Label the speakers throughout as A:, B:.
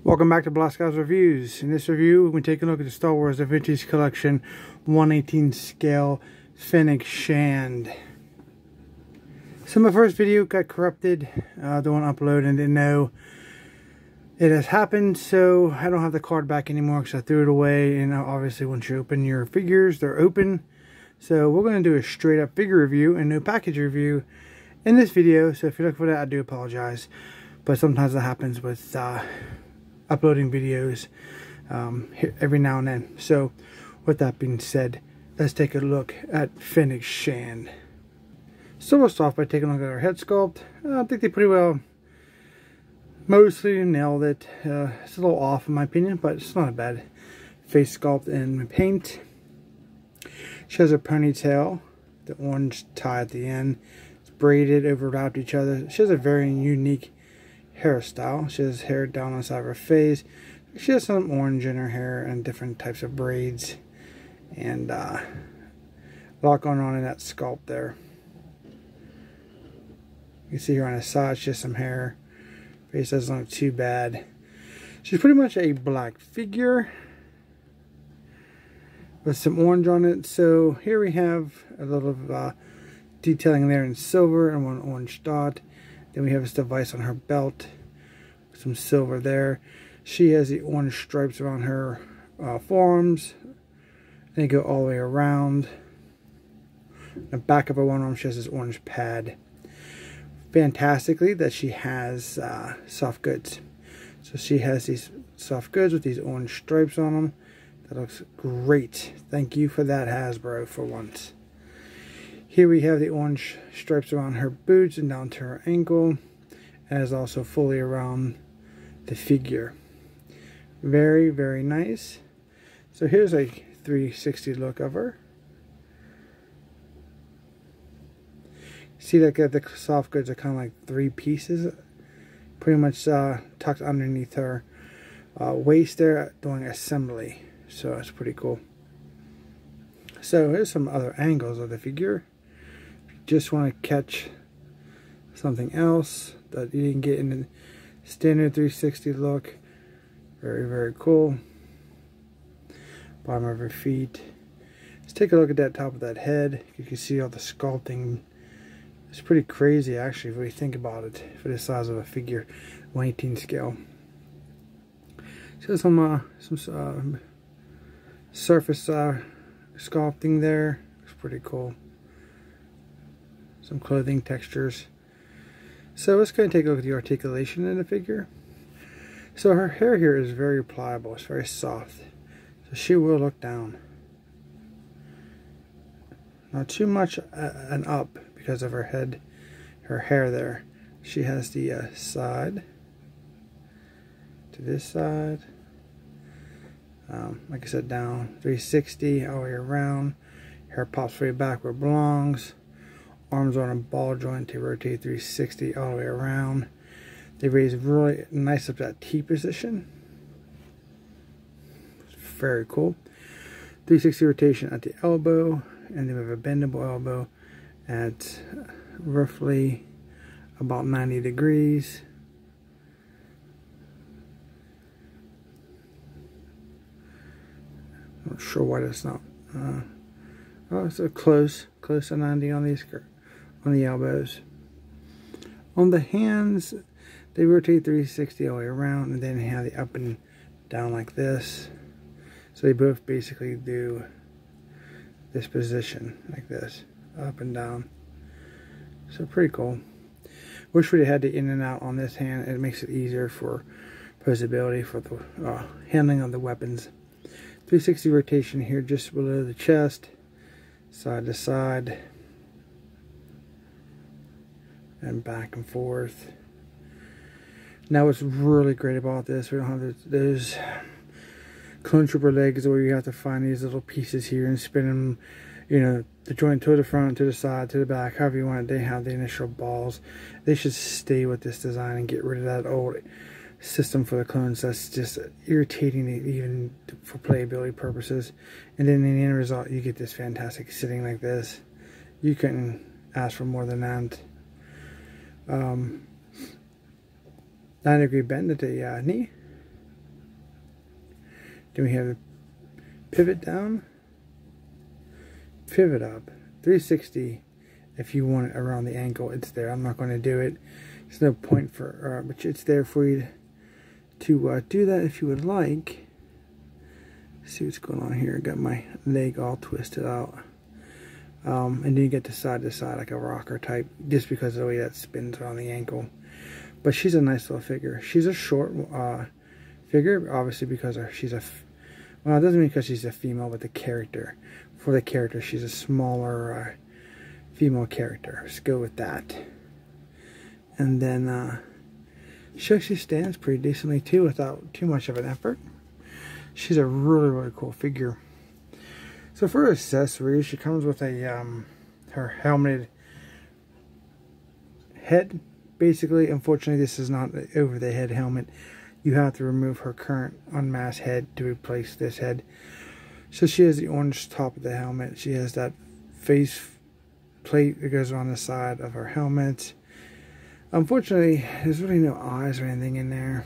A: Welcome back to Black Guys Reviews. In this review, we're taking a look at the Star Wars The Vintage Collection 1/18 scale Fennec Shand. So my first video got corrupted. Don't want to upload and didn't know it has happened, so I don't have the card back anymore because I threw it away. And obviously once you open your figures, they're open. So we're going to do a straight up figure review and no package review in this video. So if you're looking for that, I do apologize. But sometimes that happens with uploading videos every now and then. So with that being said, let's take a look at Fennec Shand. So we'll start off by taking a look at our head sculpt. I think they pretty well mostly nailed it. It's a little off in my opinion, but it's not a bad face sculpt and paint. She has a ponytail, the orange tie at the end. It's braided, overlapped each other. She has a very unique hairstyle. She has hair down on the side of her face. She has some orange in her hair and different types of braids, and a lot going on in that sculpt there. You can see here on the side she has some hair. Face doesn't look too bad. She's pretty much a black figure with some orange on it. So here we have a little detailing there in silver and one orange dot. Then we have this device on her belt, some silver there. She has the orange stripes around her forearms. They go all the way around. The back of her one arm, she has this orange pad. Fantastically that she has soft goods. So she has these soft goods with these orange stripes on them. That looks great. Thank you for that, Hasbro, for once. Here we have the orange stripes around her boots and down to her ankle, as also fully around the figure. Very, very nice. So here's a 360 look of her. See that the soft goods are kind of like three pieces, pretty much tucked underneath her waist there, doing assembly. So it's pretty cool. So here's some other angles of the figure. Just want to catch something else that you didn't get in the standard 360 look. Very, very cool. Bottom of her feet. Let's take a look at that top of that head. You can see all the sculpting. It's pretty crazy actually if we think about it for the size of a figure, 1/18 scale. So some surface sculpting there. It's pretty cool. Some clothing textures. So let's go and take a look at the articulation in the figure. So her hair here is very pliable. It's very soft. So she will look down. Not too much an up because of her head, her hair there. She has the side to this side. Like I said, down 360 all the way around. Hair pops way back where it belongs. Arms on a ball joint to rotate 360 all the way around. They raise really nice up that T position. Very cool. 360 rotation at the elbow, and then we have a bendable elbow at roughly about 90 degrees. Not sure why that's not. Oh, so close to 90 on these, on the elbows. On the hands, they rotate 360 all the way around, and then have the up and down like this. So they both basically do this position like this, up and down. So pretty cool. Wish we had the in and out on this hand. It makes it easier for posability for the handling of the weapons. 360 rotation here just below the chest, side to side, and back and forth. Now what's really great about this, we don't have those clone trooper legs where you have to find these little pieces here and spin them, you know, the joint to the front, to the side, to the back, however you want it. They have the initial balls. They should stay with this design and get rid of that old system for the clones. That's just irritating even for playability purposes. And then in the end result, you get this fantastic sitting like this. You couldn't ask for more than that. 9-degree bend at the knee. Then we have the pivot down, pivot up, 360. If you want it around the ankle, it's there. I'm not going to do it. There's no point for, but it's there for you to do that if you would like. See what's going on here. Got my leg all twisted out. And then you get the side to side like a rocker type, just because of the way that spins around the ankle. But she's a nice little figure. She's a short figure, obviously because she's a, well, it doesn't mean because she's a female, but the character. For the character, she's a smaller female character. Let's go with that. And then she actually stands pretty decently too without too much of an effort. She's a really, really cool figure. So for accessories, she comes with a her helmeted head. Basically, unfortunately, this is not an over-the-head helmet. You have to remove her current unmasked head to replace this head. So she has the orange top of the helmet. She has that face plate that goes on the side of her helmet. Unfortunately, there's really no eyes or anything in there.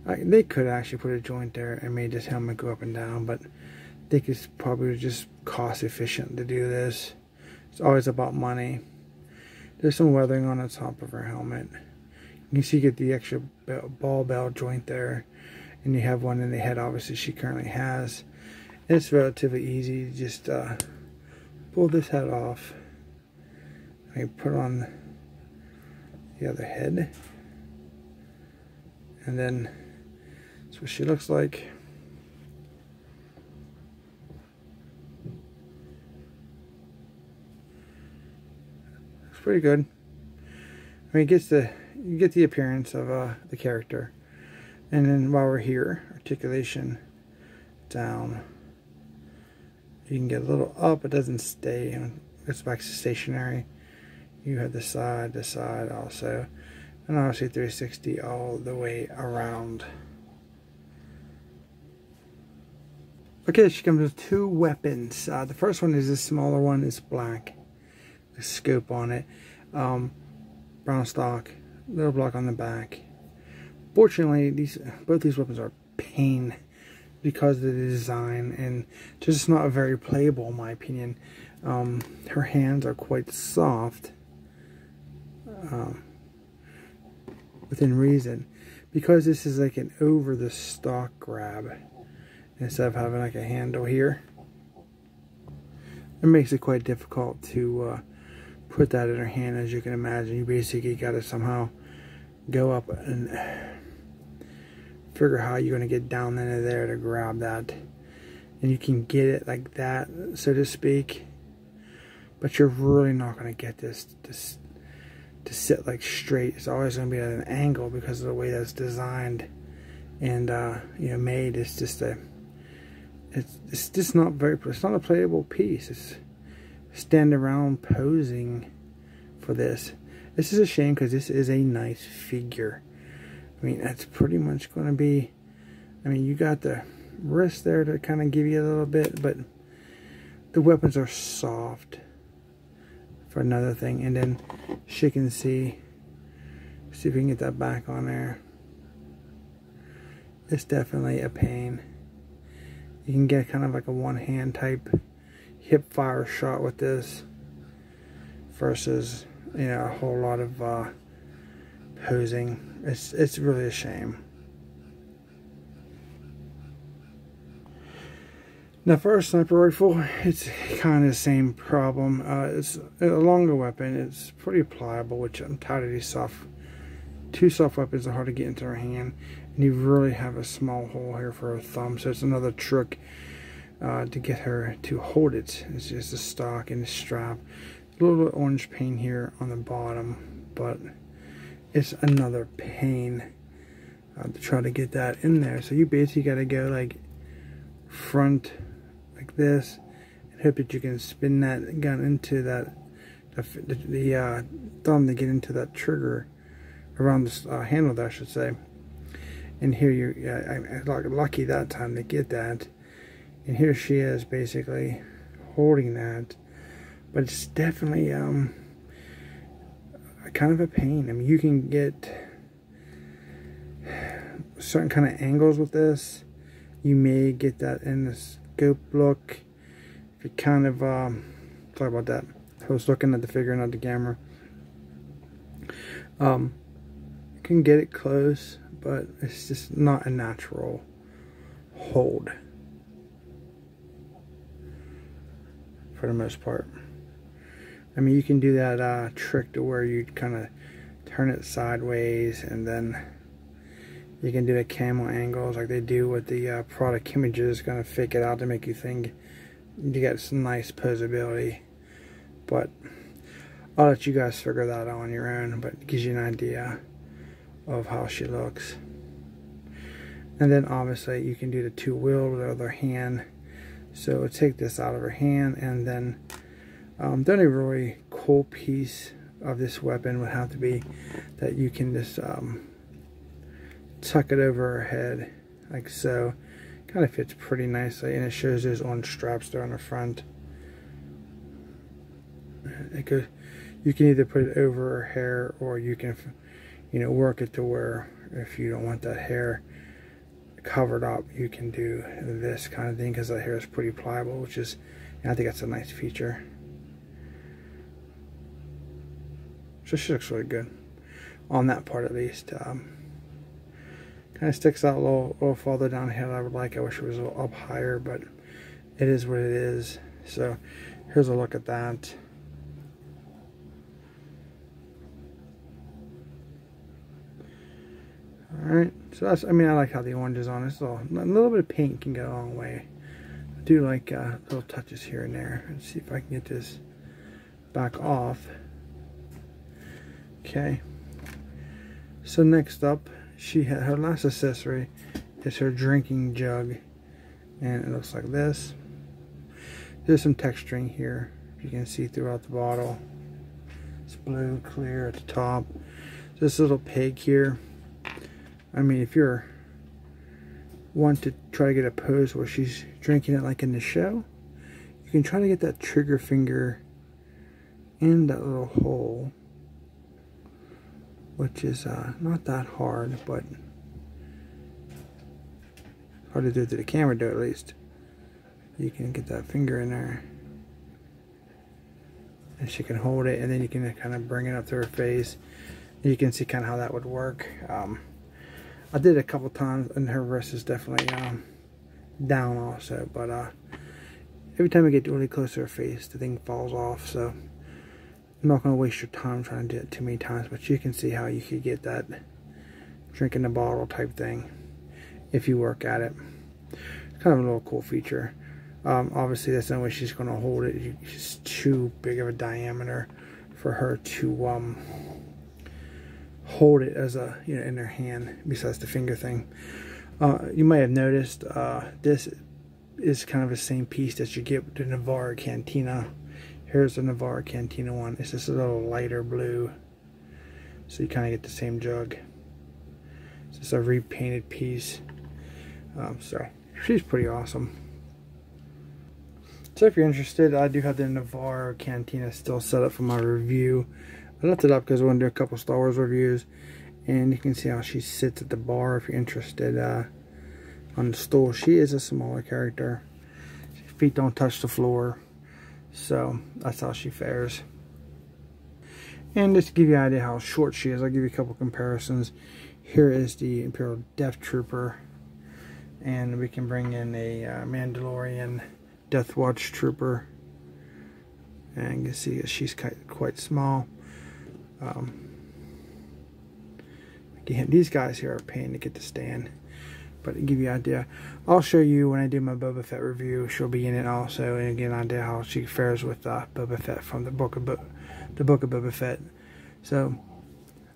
A: They could actually put a joint there and made this helmet go up and down, but I think it's probably just cost efficient to do this. It's always about money. There's some weathering on the top of her helmet. You can see you get the extra ball bell joint there, and you have one in the head, obviously she currently has. And it's relatively easy to just pull this head off. I put on the other head, and then that's what she looks like. It's pretty good. I mean, you get the appearance of the character, and then while we're here, articulation down. You can get a little up. It doesn't stay. It's back to stationary. You have the side also, and obviously 360 all the way around. Okay, she comes with two weapons. The first one is this smaller one. It's black. The scope on it. Brown stock. Little block on the back. Fortunately, both these weapons are pain because of the design, and just not very playable in my opinion. Her hands are quite soft. Within reason, because this is like an over the stock grab instead of having like a handle here. It makes it quite difficult to put that in her hand. As you can imagine, you basically got to somehow go up and figure how you're going to get down into there to grab that, and you can get it like that, so to speak, but you're really not going to get this to sit like straight. It's always going to be at an angle because of the way that's designed and you know, made. It's just it's just not very, it's not a playable piece. It's stand around posing for this. This is a shame because this is a nice figure. I mean, that's pretty much going to be, I mean, you got the wrist there to kind of give you a little bit, but the weapons are soft for another thing. And then she can see if we can get that back on there. It's definitely a pain. You can get kind of like a one-hand type hip fire shot with this versus, you know, a whole lot of posing. It's really a shame. Now for our sniper rifle, it's kind of the same problem. It's a longer weapon. It's pretty pliable, which I'm tired of these two soft weapons are hard to get into her hand. And you really have a small hole here for her thumb, so it's another trick to get her to hold it. It's just a stock and a strap. A little bit orange paint here on the bottom, but it's another pain to try to get that in there. So you basically got to go like front like this and hope that you can spin that gun into that the thumb to get into that trigger around the handle there, I should say. And here I'm lucky that time to get that. And here she is basically holding that. But it's definitely kind of a pain. I mean, you can get certain kind of angles with this You may get that in the scope look. If you kind of, sorry about that. I was looking at the figure, not the camera. You can get it close, but it's just not a natural hold for the most part. I mean, you can do that trick to where you kind of turn it sideways, and then you can do the camel angles like they do with the product images, kind of fake it out to make you think you get some nice posability. But I'll let you guys figure that out on your own, but it gives you an idea of how she looks. And then obviously you can do the two wield with the other hand. So take this out of her hand, and then the only really cool piece of this weapon would have to be that you can just tuck it over her head like so. Kind of fits pretty nicely, and it shows those orange straps there on the front. You can either put it over her hair, or you can, you know, work it to where if you don't want that hair covered up, you can do this kind of thing, because that hair is pretty pliable, which is, I think that's a nice feature. So she looks really good on that part, at least. Kind of sticks out a little farther down here than I would like. I wish it was a little up higher, but it is what it is. So here's a look at that. Alright, so that's, I mean, I like how the orange is on it. So a little bit of pink can go a long way. I do like little touches here and there. Let's see if I can get this back off. Okay. So next up, she had her last accessory is her drinking jug, and it looks like this. There's some texturing here, you can see throughout the bottle. It's blue, clear at the top. This little peg here. I mean, if you're want to try to get a pose where she's drinking it like in the show, you can try to get that trigger finger in that little hole, which is not that hard, but hard to do to the camera, though, at least. You can get that finger in there, and she can hold it, and then you can kind of bring it up to her face. You can see kind of how that would work. I did it a couple times, and her wrist is definitely down also, but every time I get really close to her face, the thing falls off. So I'm not going to waste your time trying to do it too many times, but you can see how you could get that drinking the bottle type thing if you work at it. It's kind of a little cool feature. Obviously that's the only way she's going to hold it. It's too big of a diameter for her to hold it as a, you know, in her hand, besides the finger thing. You might have noticed this is kind of the same piece that you get with the Navarra Cantina. Here's the Navarra Cantina one. It's just a little lighter blue, so you kind of get the same jug. It's just a repainted piece. So she's pretty awesome. So if you're interested, I do have the Navarra Cantina still set up for my review. I left it up because I want to do a couple Star Wars reviews, and you can see how she sits at the bar if you're interested. On the stool, she is a smaller character. Her feet don't touch the floor, so that's how she fares. And just to give you an idea how short she is, I'll give you a couple comparisons. Here is the Imperial Death Trooper, and we can bring in a Mandalorian Death Watch Trooper, and you can see that she's quite small. Again, these guys here are a pain to get to stand, but to give you an idea, I'll show you when I do my Boba Fett review. She'll be in it also, and get an idea how she fares with Boba Fett from the book of Boba Fett. So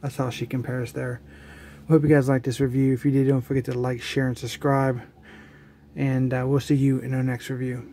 A: that's how she compares there. I hope you guys liked this review. If you did, don't forget to like, share, and subscribe, and we'll see you in our next review.